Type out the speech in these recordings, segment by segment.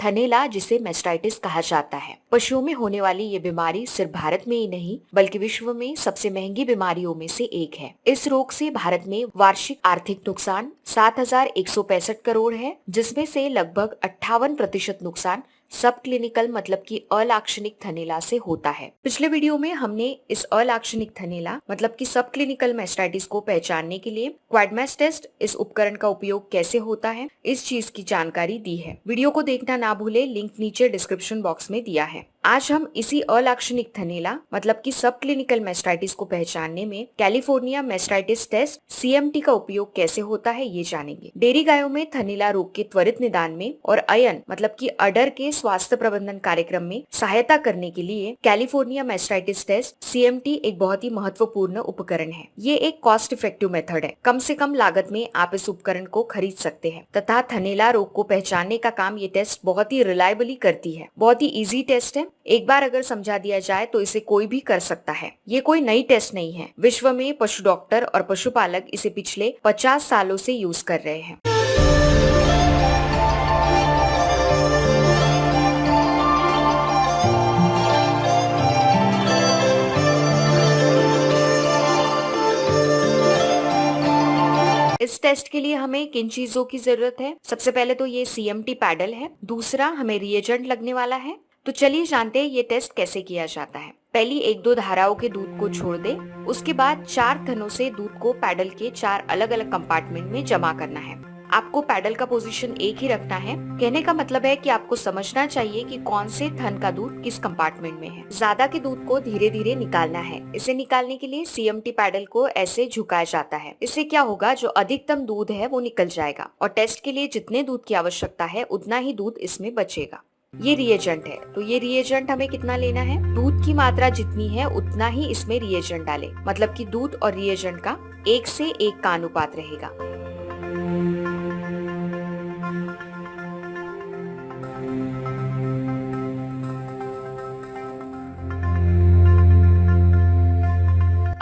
थनैला, जिसे मैस्टाइटिस कहा जाता है। पशुओं में होने वाली ये बीमारी सिर्फ भारत में ही नहीं बल्कि विश्व में सबसे महंगी बीमारियों में से एक है। इस रोग से भारत में वार्षिक आर्थिक नुकसान 7,165 करोड़ है, जिसमें से लगभग 58% नुकसान सब क्लिनिकल मतलब कि अलाक्षणिक थनैला से होता है। पिछले वीडियो में हमने इस अलाक्षणिक थनैला मतलब कि सब क्लिनिकल मैस्टाइटिस को पहचानने के लिए क्वाडमैस टेस्ट, इस उपकरण का उपयोग कैसे होता है, इस चीज की जानकारी दी है। वीडियो को देखना ना भूले, लिंक नीचे डिस्क्रिप्शन बॉक्स में दिया है। आज हम इसी अलाक्षणिक थनैला मतलब कि सब क्लिनिकल मैस्टाइटिस को पहचानने में कैलिफोर्निया मैस्टाइटिस टेस्ट CMT का उपयोग कैसे होता है ये जानेंगे। डेयरी गायों में थनैला रोग के त्वरित निदान में और अयन मतलब कि अडर के स्वास्थ्य प्रबंधन कार्यक्रम में सहायता करने के लिए कैलिफोर्निया मैस्टाइटिस टेस्ट CMT एक बहुत ही महत्वपूर्ण उपकरण है। ये एक कॉस्ट इफेक्टिव मेथड है। कम से कम लागत में आप इस उपकरण को खरीद सकते हैं तथा थनैला रोग को पहचानने का काम ये टेस्ट बहुत ही रिलायबली करती है। बहुत ही इजी टेस्ट है। एक बार अगर समझा दिया जाए तो इसे कोई भी कर सकता है। ये कोई नई टेस्ट नहीं है। विश्व में पशु डॉक्टर और पशुपालक इसे पिछले 50 सालों से यूज कर रहे हैं। इस टेस्ट के लिए हमें किन चीजों की जरूरत है? सबसे पहले तो ये CMT पैडल है। दूसरा, हमें रिएजेंट लगने वाला है। तो चलिए जानते हैं ये टेस्ट कैसे किया जाता है। पहली 1-2 धाराओं के दूध को छोड़ दे। उसके बाद 4 थनों से दूध को पैडल के 4 अलग अलग कंपार्टमेंट में जमा करना है। आपको पैडल का पोजीशन एक ही रखना है। कहने का मतलब है कि आपको समझना चाहिए कि कौन से थन का दूध किस कंपार्टमेंट में है। ज्यादा के दूध को धीरे धीरे निकालना है। इसे निकालने के लिए CMT पैडल को ऐसे झुकाया जाता है। इससे क्या होगा, जो अधिकतम दूध है वो निकल जाएगा और टेस्ट के लिए जितने दूध की आवश्यकता है उतना ही दूध इसमें बचेगा। ये रिएजेंट है। तो ये रिएजेंट हमें कितना लेना है? दूध की मात्रा जितनी है उतना ही इसमें रिएजेंट डाले। मतलब कि दूध और रिएजेंट का 1 से 1 का अनुपात रहेगा।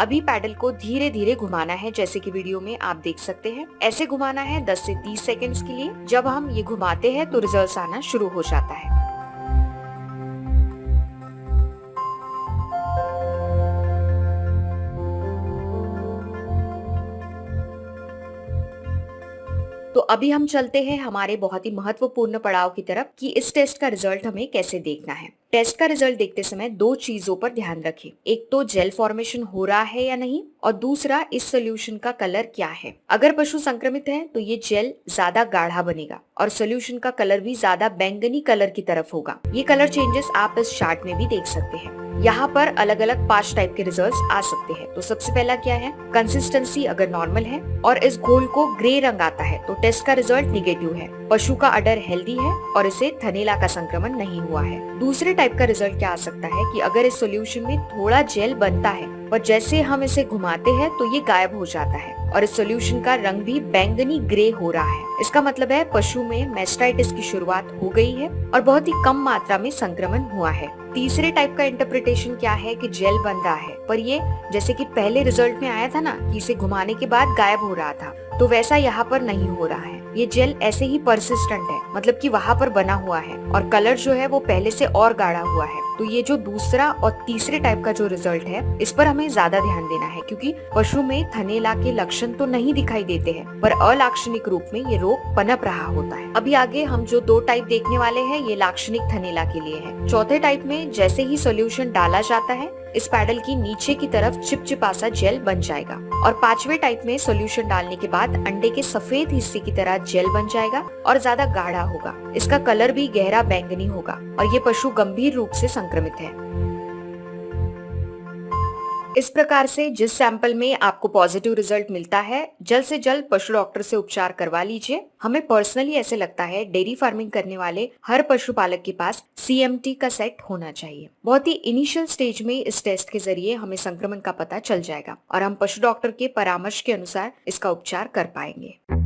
अभी पैडल को धीरे धीरे घुमाना है, जैसे कि वीडियो में आप देख सकते हैं। ऐसे घुमाना है 10 से 30 सेकंड्स के लिए। जब हम ये घुमाते हैं तो रिजल्ट्स आना शुरू हो जाता है। तो अभी हम चलते हैं हमारे बहुत ही महत्वपूर्ण पड़ाव की तरफ कि इस टेस्ट का रिजल्ट हमें कैसे देखना है। टेस्ट का रिजल्ट देखते समय 2 चीजों पर ध्यान रखें। एक तो जेल फॉर्मेशन हो रहा है या नहीं, और दूसरा इस सोल्यूशन का कलर क्या है। अगर पशु संक्रमित है तो ये जेल ज्यादा गाढ़ा बनेगा और सोल्यूशन का कलर भी ज्यादा बैंगनी कलर की तरफ होगा। ये कलर चेंजेस आप इस चार्ट में भी देख सकते हैं। यहाँ पर अलग अलग 5 टाइप के रिजल्ट्स आ सकते हैं। तो सबसे पहला क्या है, कंसिस्टेंसी अगर नॉर्मल है और इस घोल को ग्रे रंग आता है तो टेस्ट का रिजल्ट निगेटिव है। पशु का अडर हेल्दी है और इसे थनैला का संक्रमण नहीं हुआ है। दूसरे टाइप का रिजल्ट क्या आ सकता है कि अगर इस सॉल्यूशन में थोड़ा जेल बनता है और जैसे हम इसे घुमाते हैं तो ये गायब हो जाता है और इस सॉल्यूशन का रंग भी बैंगनी ग्रे हो रहा है। इसका मतलब है पशु में मैस्टाइटिस की शुरुआत हो गई है और बहुत ही कम मात्रा में संक्रमण हुआ है। तीसरे टाइप का इंटरप्रिटेशन क्या है कि जेल बन रहा है, पर ये जैसे कि पहले रिजल्ट में आया था ना कि इसे घुमाने के बाद गायब हो रहा था, तो वैसा यहाँ पर नहीं हो रहा है। ये जेल ऐसे ही परसिस्टेंट है, मतलब कि वहाँ पर बना हुआ है और कलर जो है वो पहले से और गाढ़ा हुआ है। तो ये जो दूसरा और तीसरे टाइप का जो रिजल्ट है, इस पर हमें ज्यादा ध्यान देना है, क्योंकि पशु में थनैला के लक्षण तो नहीं दिखाई देते हैं, पर अलाक्षणिक रूप में ये रोग पनप रहा होता है। अभी आगे हम जो 2 टाइप देखने वाले हैं, ये लाक्षणिक थनैला के लिए है। चौथे टाइप में जैसे ही सॉल्यूशन डाला जाता है, इस पैडल की नीचे की तरफ चिपचिपा सा जेल बन जाएगा। और 5वें टाइप में सॉल्यूशन डालने के बाद अंडे के सफेद हिस्से की तरह जेल बन जाएगा और ज्यादा गाढ़ा होगा। इसका कलर भी गहरा बैंगनी होगा और ये पशु गंभीर रूप से संक्रमित है। इस प्रकार से जिस सैंपल में आपको पॉजिटिव रिजल्ट मिलता है, जल्द से जल्द पशु डॉक्टर से उपचार करवा लीजिए। हमें पर्सनली ऐसे लगता है डेयरी फार्मिंग करने वाले हर पशुपालक के पास CMT का सेट होना चाहिए। बहुत ही इनिशियल स्टेज में इस टेस्ट के जरिए हमें संक्रमण का पता चल जाएगा और हम पशु डॉक्टर के परामर्श के अनुसार इसका उपचार कर पाएंगे।